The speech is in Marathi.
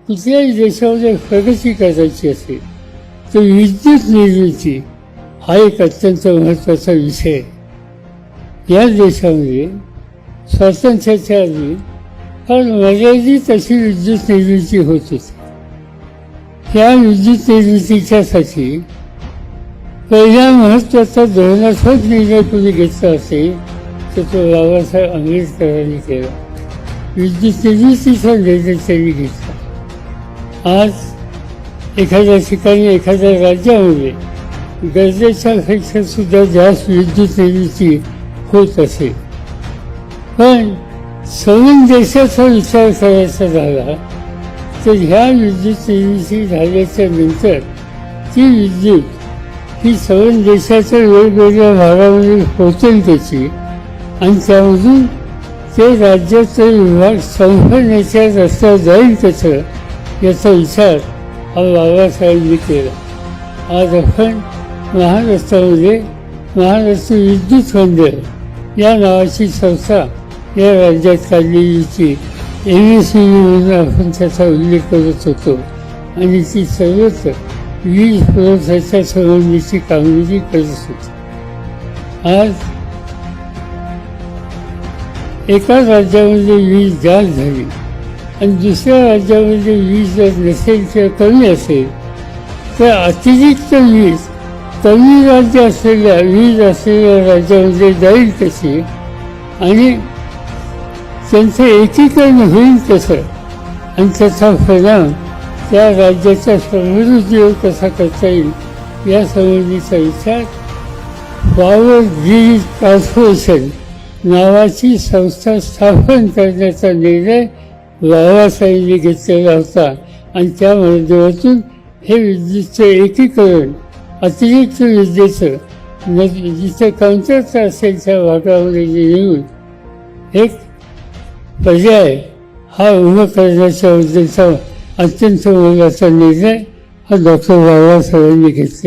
कुठल्याही देशामध्ये प्रगती करायची असेल तर विद्युत निर्मिती हा एक अत्यंत महत्त्वाचा विषय आहे. या देशामध्ये स्वातंत्र्याच्या आधी फार मर्यादित अशी विद्युत निर्मिती होत होती. या विद्युत निर्मितीच्यासाठी पहिला महत्त्वाचा धोरणात्मक निर्णय कोणी घेतला असेल तर तो बाबासाहेब आंबेडकरांनी केला. विद्युत निर्मितीचा निर्णय त्यांनी घेतला. आज एखाद्या ठिकाणी एखाद्या राज्यामध्ये गरजेच्यापेक्षा सुद्धा जास्त विद्युत निर्मिती होत असेल, पण सगळ्या देशाचा विचार करायचा झाला तर ह्या विद्युत निर्मिती झाल्याच्या नंतर ती विद्युत ही सगळ्या देशाच्या वेगवेगळ्या भागामध्ये पोहोचेल त्याची, आणि त्यामधून ते राज्याचा विभाग संपण्याच्या रस्त्यावर जाईल कसं याचा विचार हा बाबासाहेबांनी केला. आज आपण महाराष्ट्रामध्ये महाराष्ट्र विद्युत मंडळ या नावाची संस्था या राज्यात काढलेलीची MSEB म्हणून आपण त्याचा उल्लेख करत होतो, आणि ती सर्वत्र वीज पुरवठ्याच्या संबंधीची कामगिरी करत होती. आज एका राज्यामध्ये वीज जास्त झाली आणि दुसऱ्या राज्यामध्ये वीज जर नसेल किंवा कमी असेल तर अतिरिक्त वीज कमी राज्य असलेल्या वीज असलेल्या राज्यामध्ये जाईल कशी आणि त्यांचं एकीकरण होईल कसं आणि त्याचा परिणाम त्या राज्याच्या समृद्धीवर कसा करता येईल या संबंधीचा विचार पॉवर ग्रीड कॉर्पोरेशन नावाची संस्था स्थापन करण्याचा निर्णय बाबासाहेबांनी घेतलेला होता. आणि त्या माध्यमातून हे विद्युतचं एकीकरण अतिरिक्त विद्युतेचं जिथे कमतरता असेल त्या भागामध्ये येऊन एक पर्याय हा उभा करण्याच्या उद्देशाचा अत्यंत मोलाचा निर्णय हा डॉक्टर बाबासाहेबांनी घेतला.